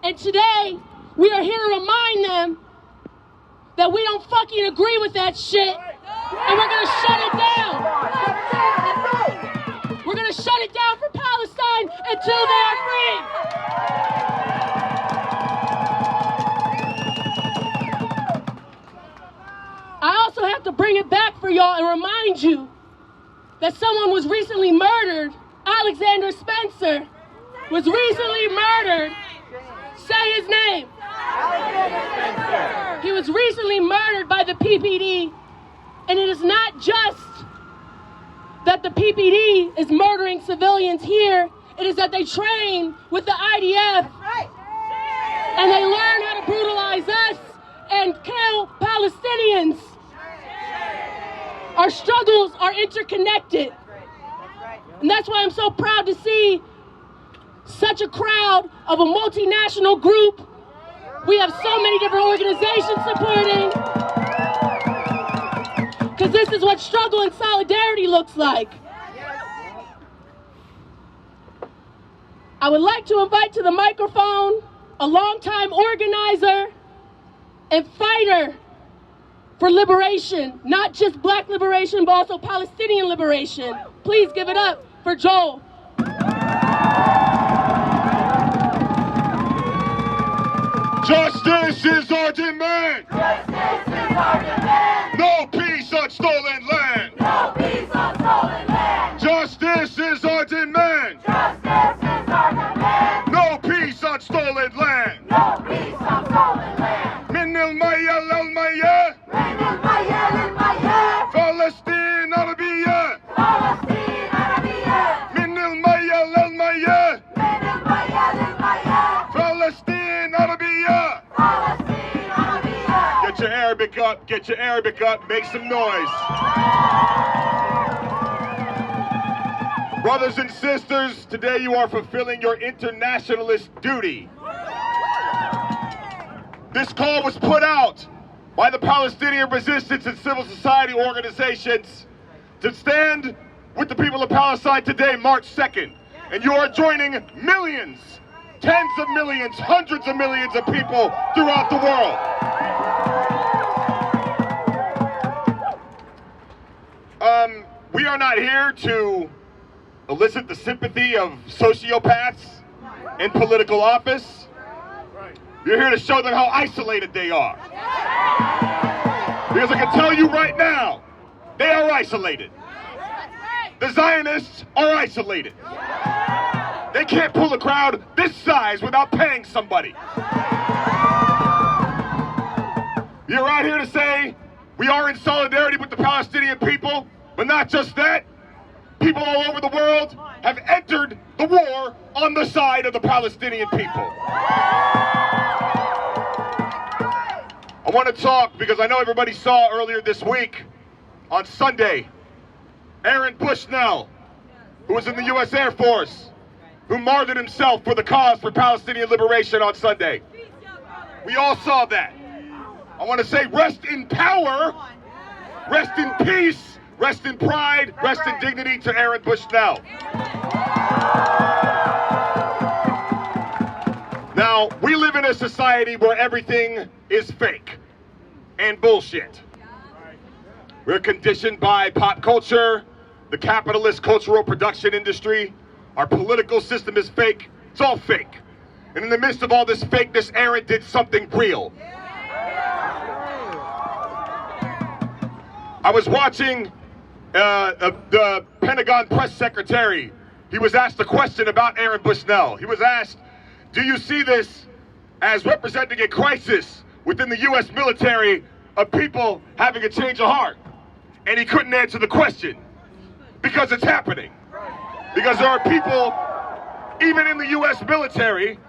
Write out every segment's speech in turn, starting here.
And today, we are here to remind them that we don't fucking agree with that shit, and we're gonna shut it down. We're gonna shut it down for Palestine until they are free. I also have to bring it back for y'all and remind you that someone was recently murdered. Alexander Spencer was recently murdered. Say his name. He was recently murdered by the PPD, and it is not just that the PPD is murdering civilians here, it is that they train with the IDF, and they learn how to brutalize us and kill Palestinians. Our struggles are interconnected, and that's why I'm so proud to see such a crowd of a multinational group. We have so many different organizations supporting, because this is what struggle and solidarity looks like. I would like to invite to the microphone a longtime organizer and fighter for liberation, not just black liberation, but also Palestinian liberation. Please give it up for Joel. Justice is our demand. Justice is our demand. No peace on stolen land. No peace on stolen land. Justice is our demand. Justice is our demand. No peace on stolen land. No peace on stolen land. من المية للمية. من المية للمية. فلسطين عربية. فلسطين عربية. من المية للمية. من المية للمية. فلسطين عربية. فلسطين عربية. Get your Arabic up, get your Arabic up, make some noise. Brothers and sisters, today you are fulfilling your internationalist duty. This call was put out by the Palestinian resistance and civil society organizations to stand with the people of Palestine today, March 2nd. And you are joining millions, tens of millions, hundreds of millions of people throughout the world. We are not here to elicit the sympathy of sociopaths in political office. We're here to show them how isolated they are. Because I can tell you right now, they are isolated. The Zionists are isolated. They can't pull a crowd this size without paying somebody. You're out here to say we are in solidarity with the Palestinian people, but not just that. People all over the world have entered the war on the side of the Palestinian people. I want to talk because I know everybody saw earlier this week, on Sunday, Aaron Bushnell, who was in the U.S. Air Force, who martyred himself for the cause for Palestinian liberation on Sunday. We all saw that. I want to say rest in power, rest in peace, rest in pride, rest in dignity to Aaron Bushnell. Now, we live in a society where everything is fake and bullshit. We're conditioned by pop culture, the capitalist cultural production industry. Our political system is fake. It's all fake. And in the midst of all this fakeness, Aaron did something real. I was watching the Pentagon press secretary. He was asked a question about Aaron Bushnell. He was asked, do you see this as representing a crisis within the U.S. military of people having a change of heart? And he couldn't answer the question because it's happening. Because there are people, even in the U.S. military,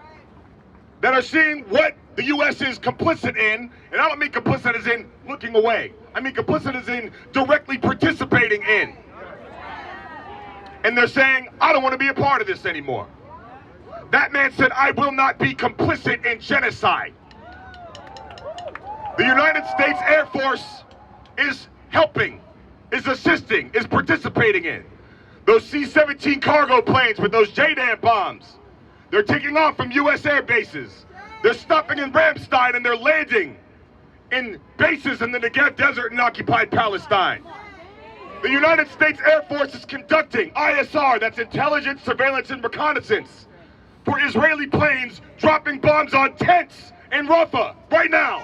that are seeing what the U.S. is complicit in, and I don't mean complicit as in looking away. I mean complicit as in directly participating in. And they're saying, I don't want to be a part of this anymore. That man said, I will not be complicit in genocide. The United States Air Force is helping, is assisting, is participating in. Those C-17 cargo planes with those JDAM bombs, they're taking off from U.S. air bases. They're stopping in Ramstein and they're landing in bases in the Negev Desert in occupied Palestine. The United States Air Force is conducting ISR, that's intelligence, surveillance, and reconnaissance, for Israeli planes dropping bombs on tents in Rafah right now.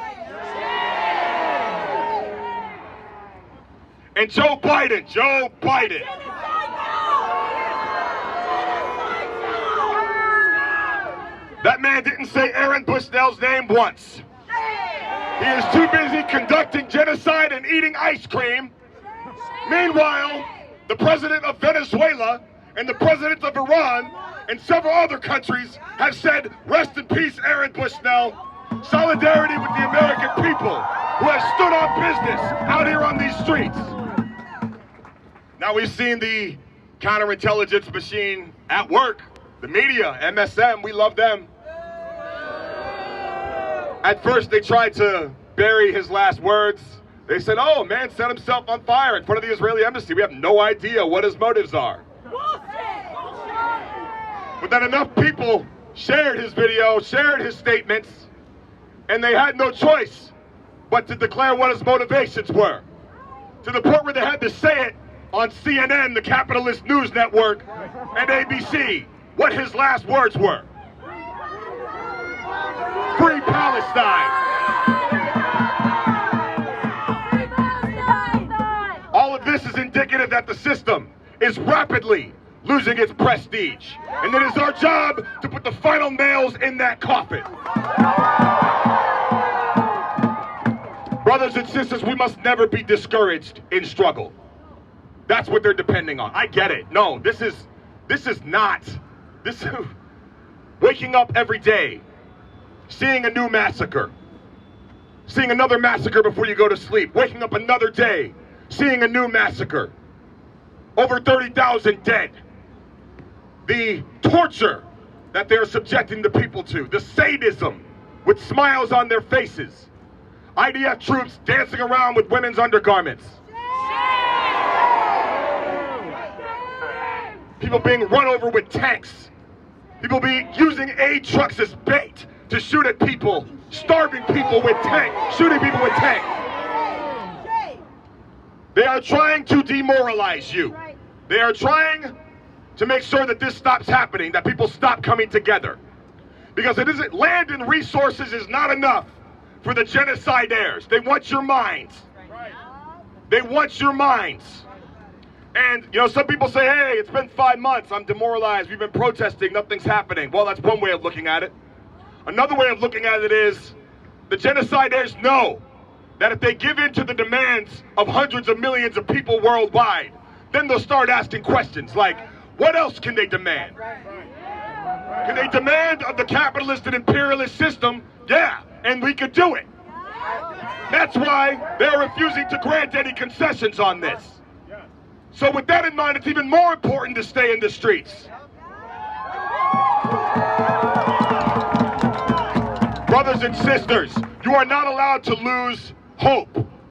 And Joe Biden, that man didn't say Aaron Bushnell's name once. He is too busy conducting genocide and eating ice cream. Meanwhile, the president of Venezuela and the president of Iran and several other countries have said, rest in peace, Aaron Bushnell. Solidarity with the American people who have stood on business out here on these streets. Now we've seen the counterintelligence machine at work. The media, MSM, we love them. At first they tried to bury his last words. They said, oh, man set himself on fire in front of the Israeli embassy. We have no idea what his motives are. But then enough people shared his video, shared his statements, and they had no choice but to declare what his motivations were. To the point where they had to say it on CNN, the capitalist news network, and ABC, what his last words were. Free Palestine. All of this is indicative that the system is rapidly losing its prestige. And it is our job to put the final nails in that coffin. Brothers and sisters, we must never be discouraged in struggle. That's what they're depending on. I get it. No, this is waking up every day, seeing a new massacre, seeing another massacre before you go to sleep, waking up another day, seeing a new massacre, over 30,000 dead, the torture that they're subjecting the people to, the sadism with smiles on their faces, IDF troops dancing around with women's undergarments, people being run over with tanks, people using aid trucks as bait to shoot at people, starving people with tanks, shooting people with tanks. They are trying to demoralize you. They are trying to make sure that this stops happening, that people stop coming together. Because it isn't, land and resources is not enough for the genocidaires. They want your minds. They want your minds. And, you know, some people say, hey, it's been 5 months, I'm demoralized, we've been protesting, nothing's happening. Well, that's one way of looking at it. Another way of looking at it is, the genocidaires know that if they give in to the demands of hundreds of millions of people worldwide, then they'll start asking questions like, what else can they demand? Can they demand of the capitalist and imperialist system? Yeah, and we could do it. That's why they're refusing to grant any concessions on this. So with that in mind, it's even more important to stay in the streets. Brothers and sisters, you are not allowed to lose hope.